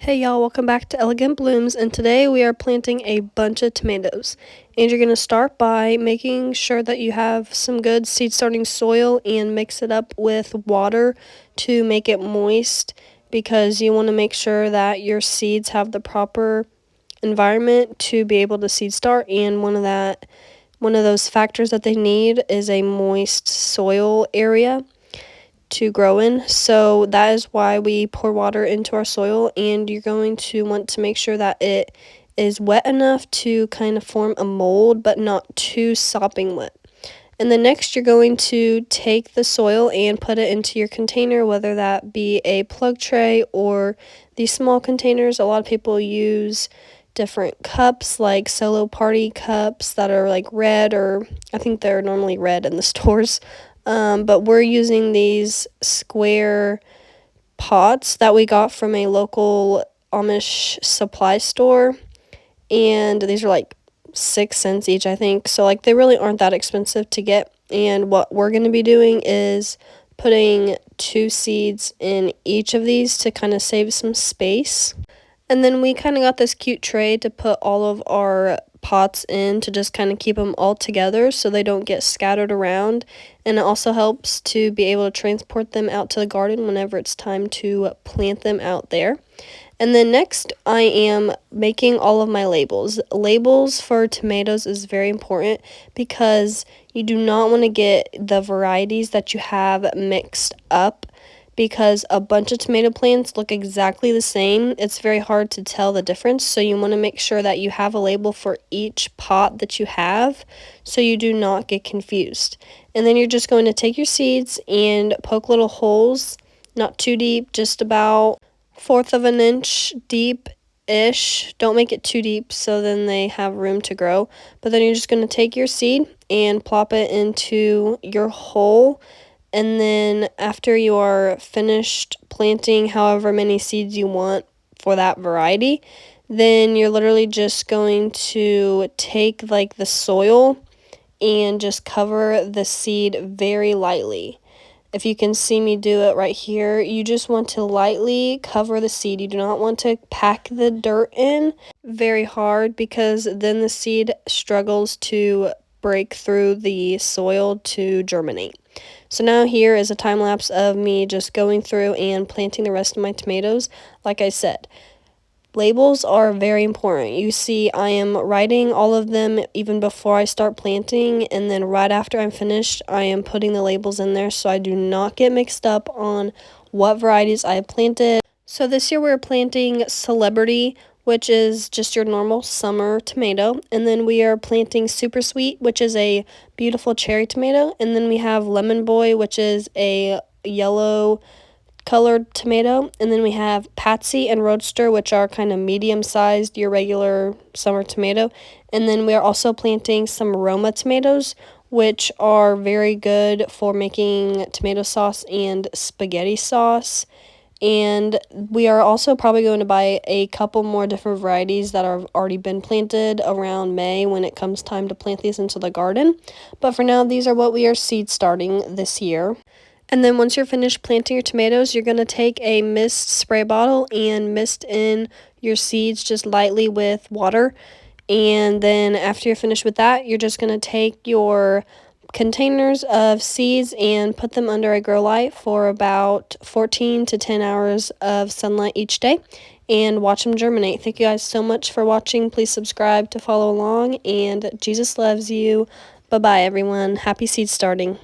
Hey y'all, welcome back to Elegant Blooms, and today we are planting a bunch of tomatoes. And you're going to start by making sure that you have some good seed starting soil and mix it up with water to make it moist, because you want to make sure that your seeds have the proper environment to be able to seed start, and one of those factors that they need is a moist soil area to grow in. So that is why we pour water into our soil, and you're going to want to make sure that it is wet enough to kind of form a mold, but not too sopping wet. And then next you're going to take the soil and put it into your container, whether that be a plug tray or these small containers. A lot of people use different cups, like solo party cups that are like red, or I think they're normally red in the stores. But we're using these square pots that we got from a local Amish supply store, and these are like 6 cents each, I think. So like they really aren't that expensive to get. And what we're going to be doing is putting 2 seeds in each of these to kind of save some space. And then we kind of got this cute tray to put all of our pots in, to just kind of keep them all together so they don't get scattered around. And it also helps to be able to transport them out to the garden whenever it's time to plant them out there. And then next, I am making all of my labels. Labels for tomatoes is very important, because you do not want to get the varieties that you have mixed up, because a bunch of tomato plants look exactly the same. It's very hard to tell the difference, so you want to make sure that you have a label for each pot that you have so you do not get confused. And then you're just going to take your seeds and poke little holes, not too deep, just about 1/4 of an inch deep-ish. Don't make it too deep, so then they have room to grow. But then you're just going to take your seed and plop it into your hole. And then after you are finished planting however many seeds you want for that variety, then you're literally just going to take like the soil and just cover the seed very lightly. If you can see me do it right here, you just want to lightly cover the seed. You do not want to pack the dirt in very hard, because then the seed struggles to break through the soil to germinate. So now here is a time lapse of me just going through and planting the rest of my tomatoes. Like I said, labels are very important. You see, I am writing all of them even before I start planting, and then right after I'm finished, I am putting the labels in there so I do not get mixed up on what varieties I have planted. So this year we're planting Celebrity, which is just your normal summer tomato. And then we are planting Super Sweet, which is a beautiful cherry tomato. And then we have Lemon Boy, which is a yellow colored tomato. And then we have Patsy and Roadster, which are kind of medium-sized, your regular summer tomato. And then we are also planting some Roma tomatoes, which are very good for making tomato sauce and spaghetti sauce. And we are also probably going to buy a couple more different varieties that have already been planted around May when it comes time to plant these into the garden. But for now, these are what we are seed starting this year. And then once you're finished planting your tomatoes, you're going to take a mist spray bottle and mist in your seeds just lightly with water. And then after you're finished with that, you're just going to take your containers of seeds and put them under a grow light for about 14 to 10 hours of sunlight each day, and watch them germinate. Thank you guys so much for watching. Please subscribe to follow along, and Jesus loves you. Bye-bye, everyone. Happy seed starting.